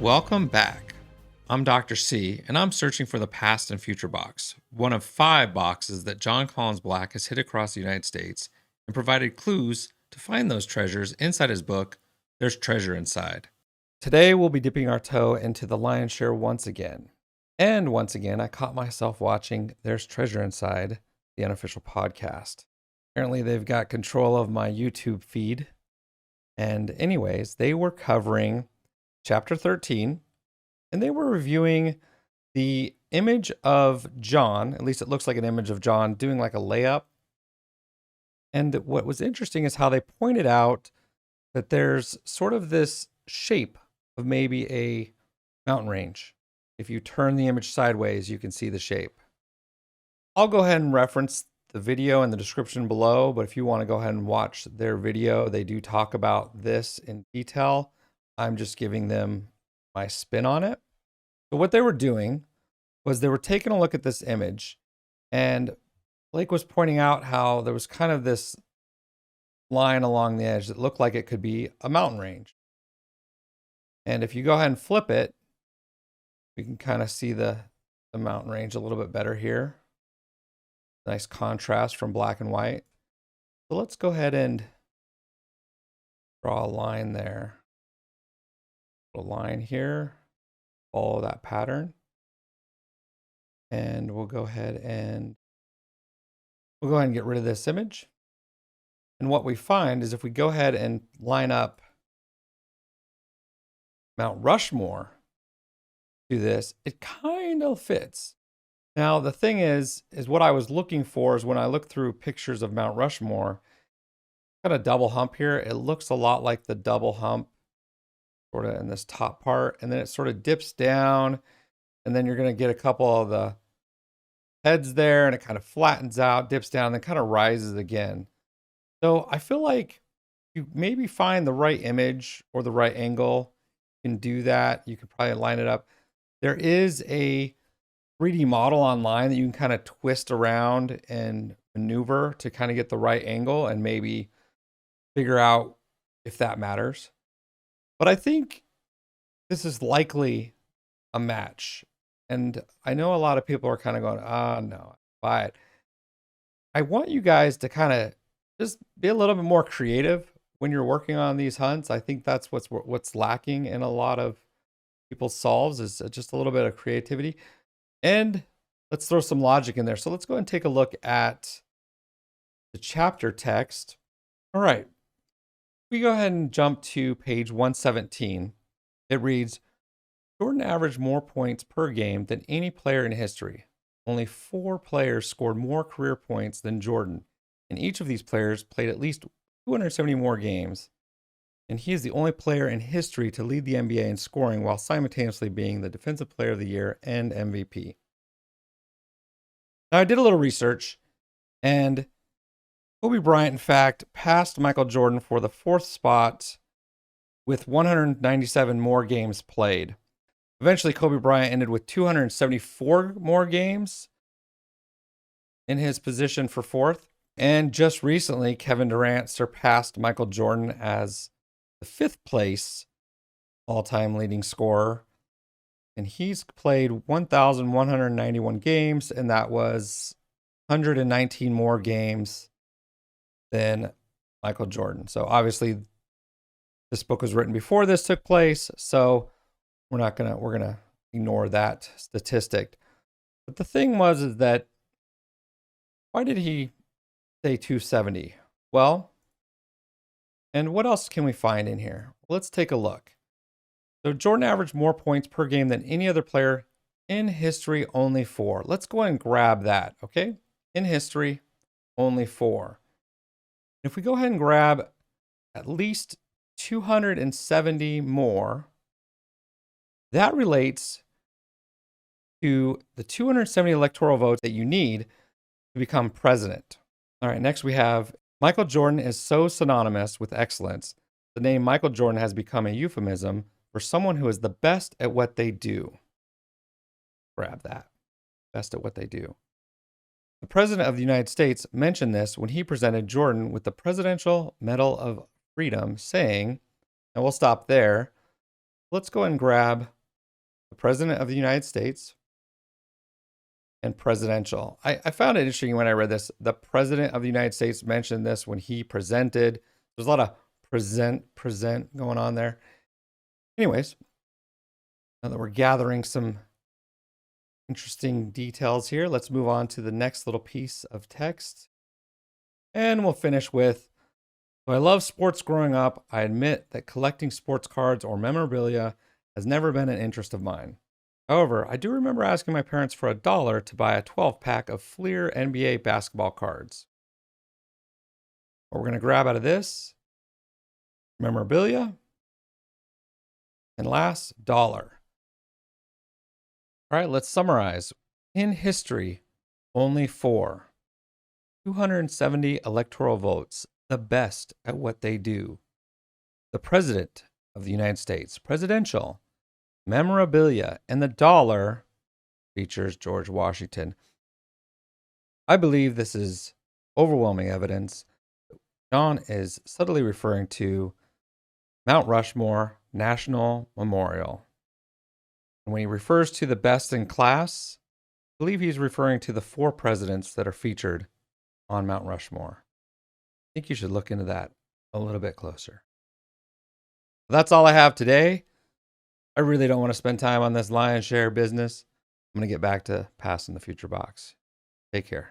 Welcome back. I'm Dr. C, and I'm searching for the Past and Future box, one of 5 boxes that John Collins Black has hid across the United States and provided clues to find those treasures inside his book, There's Treasure Inside. Today, we'll be dipping our toe into the lion's share once again. And once again, I caught myself watching There's Treasure Inside, the Unofficial podcast. Apparently, they've got control of my YouTube feed. And anyways, they were covering chapter 13, and they were reviewing the image of John. At least it looks like an image of John doing like a layup. And what was interesting is how they pointed out that there's sort of this shape of maybe a mountain range. If you turn the image sideways, you can see the shape. I'll go ahead and reference the video in the description below, but if you want to go ahead and watch their video, they do talk about this in detail. I'm just giving them my spin on it. So what they were doing was they were taking a look at this image, and Blake was pointing out how there was kind of this line along the edge that looked like it could be a mountain range. And if you go ahead and flip it, we can kind of see the mountain range a little bit better here. Nice contrast from black and white. So let's go ahead and draw a line there. A line here, follow that pattern. And we'll go ahead and get rid of this image. And what we find is if we go ahead and line up Mount Rushmore to this, it kind of fits. Now, the thing is what I was looking for is when I look through pictures of Mount Rushmore, got a double hump here. It looks a lot like the double hump sort of in this top part, and then it sort of dips down, and then you're going to get a couple of the heads there, and it kind of flattens out, dips down, and then kind of rises again. So I feel like you maybe find the right image or the right angle. You can do that. You could probably line it up. There is a 3D model online that you can kind of twist around and maneuver to kind of get the right angle and maybe figure out if that matters. But I think this is likely a match. And I know a lot of people are kind of going, no, buy it. I want you guys to kind of just be a little bit more creative when you're working on these hunts. I think that's what's lacking in a lot of people's solves is just a little bit of creativity. And let's throw some logic in there. So let's go ahead and take a look at the chapter text. All right. We go ahead and jump to page 117. It reads, Jordan averaged more points per game than any player in history. Only 4 players scored more career points than Jordan, and each of these players played at least 270 more games. And he is the only player in history to lead the NBA in scoring while simultaneously being the Defensive Player of the Year and MVP. Now, I did a little research, and Kobe Bryant, in fact, passed Michael Jordan for the 4th spot with 197 more games played. Eventually, Kobe Bryant ended with 274 more games in his position for 4th. And just recently, Kevin Durant surpassed Michael Jordan as the 5th place all-time leading scorer. And he's played 1,191 games, and that was 119 more games than Michael Jordan. So obviously this book was written before this took place, so we're gonna ignore that statistic. But the thing is that why did he say 270? Well, and what else can we find in here? Let's take a look. So Jordan averaged more points per game than any other player in history, only 4. Let's go ahead and grab that, okay? In history, only 4. If we go ahead and grab at least 270 more, that relates to the 270 electoral votes that you need to become president. All right, next we have Michael Jordan is so synonymous with excellence. The name Michael Jordan has become a euphemism for someone who is the best at what they do. Grab that. Best at what they do. The President of the United States mentioned this when he presented Jordan with the Presidential Medal of Freedom, saying, and we'll stop there, Let's go and grab the President of the United States and presidential. I found it interesting when I read this. The President of the United States mentioned this when he presented. There's a lot of present going on there. Anyways, now that we're gathering some interesting details here, let's move on to the next little piece of text. And we'll finish with, so I love sports growing up. I admit that collecting sports cards or memorabilia has never been an interest of mine. However, I do remember asking my parents for $1 to buy a 12-pack of Fleer NBA basketball cards. What we're going to grab out of this, memorabilia, and last, dollar. All right, let's summarize. In history, only 270 electoral votes, the best at what they do. The President of the United States, presidential, memorabilia, and the dollar features George Washington. I believe this is overwhelming evidence. John is subtly referring to Mount Rushmore National Memorial. And when he refers to the best in class, I believe he's referring to the 4 presidents that are featured on Mount Rushmore. I think you should look into that a little bit closer. That's all I have today. I really don't want to spend time on this lion's share business. I'm going to get back to passing the future box. Take care.